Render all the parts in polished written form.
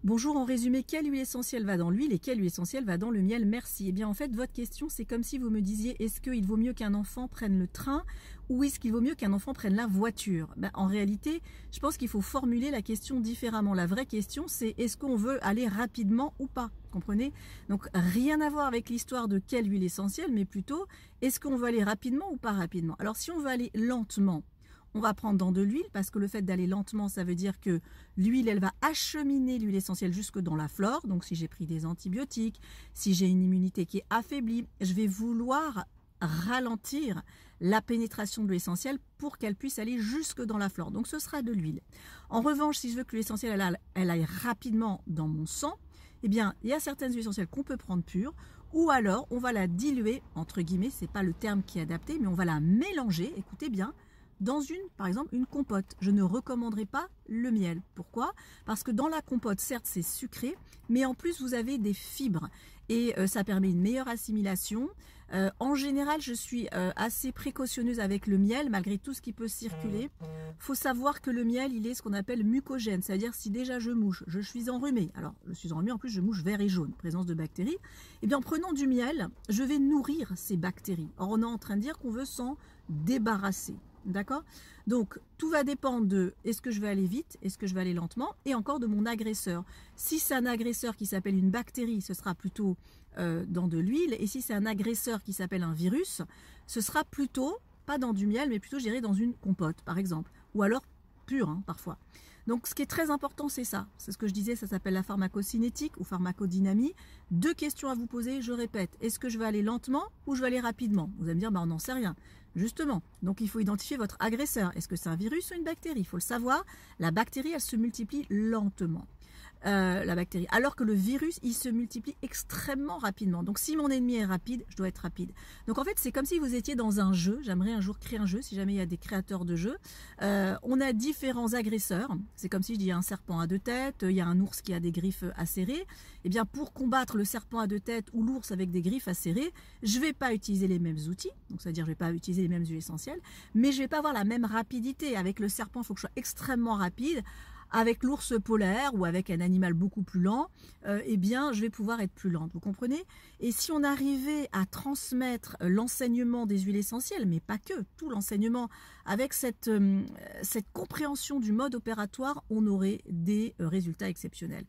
Bonjour, en résumé, quelle huile essentielle va dans l'huile et quelle huile essentielle va dans le miel? Merci. Eh bien, en fait, votre question, c'est comme si vous me disiez, est-ce qu'il vaut mieux qu'un enfant prenne le train ou est-ce qu'il vaut mieux qu'un enfant prenne la voiture? En réalité, je pense qu'il faut formuler la question différemment. La vraie question, c'est est-ce qu'on veut aller rapidement ou pas? Comprenez? Donc, rien à voir avec l'histoire de quelle huile essentielle, mais plutôt, est-ce qu'on veut aller rapidement ou pas rapidement? Alors, si on veut aller lentement, on va prendre dans de l'huile parce que le fait d'aller lentement, ça veut dire que l'huile, elle va acheminer l'huile essentielle jusque dans la flore. Donc si j'ai pris des antibiotiques, si j'ai une immunité qui est affaiblie, je vais vouloir ralentir la pénétration de l'huile essentielle pour qu'elle puisse aller jusque dans la flore. Donc ce sera de l'huile. En revanche, si je veux que l'huile essentielle elle aille rapidement dans mon sang, eh bien, il y a certaines huiles essentielles qu'on peut prendre pure, ou alors on va la diluer, entre guillemets, c'est pas le terme qui est adapté, mais on va la mélanger, écoutez bien, dans par exemple, une compote. Je ne recommanderais pas le miel. Pourquoi? Parce que dans la compote, certes, c'est sucré, mais en plus, vous avez des fibres et ça permet une meilleure assimilation. En général, je suis assez précautionneuse avec le miel, malgré tout ce qui peut circuler. Il faut savoir que le miel, il est ce qu'on appelle mucogène, c'est-à-dire si déjà je mouche, je suis enrhumée. Alors, je suis enrhumée, en plus, je mouche vert et jaune, présence de bactéries. Eh bien, en prenant du miel, je vais nourrir ces bactéries. Or, on est en train de dire qu'on veut s'en débarrasser. D'accord? Donc, tout va dépendre de est-ce que je vais aller vite, est-ce que je vais aller lentement, et encore de mon agresseur. Si c'est un agresseur qui s'appelle une bactérie, ce sera plutôt dans de l'huile, et si c'est un agresseur qui s'appelle un virus, ce sera plutôt, pas dans du miel, mais plutôt, j'irai dans une compote, par exemple, ou alors pure, hein, parfois. Donc, ce qui est très important, c'est ça. C'est ce que je disais, ça s'appelle la pharmacocinétique ou pharmacodynamie. Deux questions à vous poser, je répète. Est-ce que je vais aller lentement ou je vais aller rapidement? Vous allez me dire, on n'en sait rien. Justement, donc il faut identifier votre agresseur. Est-ce que c'est un virus ou une bactérie? Il faut le savoir. La bactérie, elle se multiplie lentement. La bactérie. Alors que le virus, il se multiplie extrêmement rapidement. Donc si mon ennemi est rapide, je dois être rapide. Donc en fait, c'est comme si vous étiez dans un jeu. J'aimerais un jour créer un jeu, si jamais il y a des créateurs de jeux. On a différents agresseurs. C'est comme si je dis un serpent à deux têtes, il y a un ours qui a des griffes acérées. Eh bien, pour combattre le serpent à deux têtes ou l'ours avec des griffes acérées, je ne vais pas utiliser les mêmes outils. Donc c'est-à-dire je ne vais pas utiliser les mêmes huiles essentielles, mais je ne vais pas avoir la même rapidité. Avec le serpent, il faut que je sois extrêmement rapide. Avec l'ours polaire ou avec un animal beaucoup plus lent, eh bien, je vais pouvoir être plus lente, vous comprenez? Et si on arrivait à transmettre l'enseignement des huiles essentielles, mais pas que, tout l'enseignement, avec cette compréhension du mode opératoire, on aurait des résultats exceptionnels.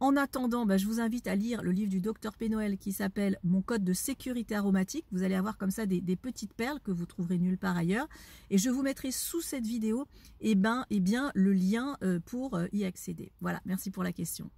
En attendant, je vous invite à lire le livre du Dr Pénoël qui s'appelle « Mon code de sécurité aromatique ». Vous allez avoir comme ça des petites perles que vous trouverez nulle part ailleurs. Et je vous mettrai sous cette vidéo le lien pour y accéder. Voilà, merci pour la question.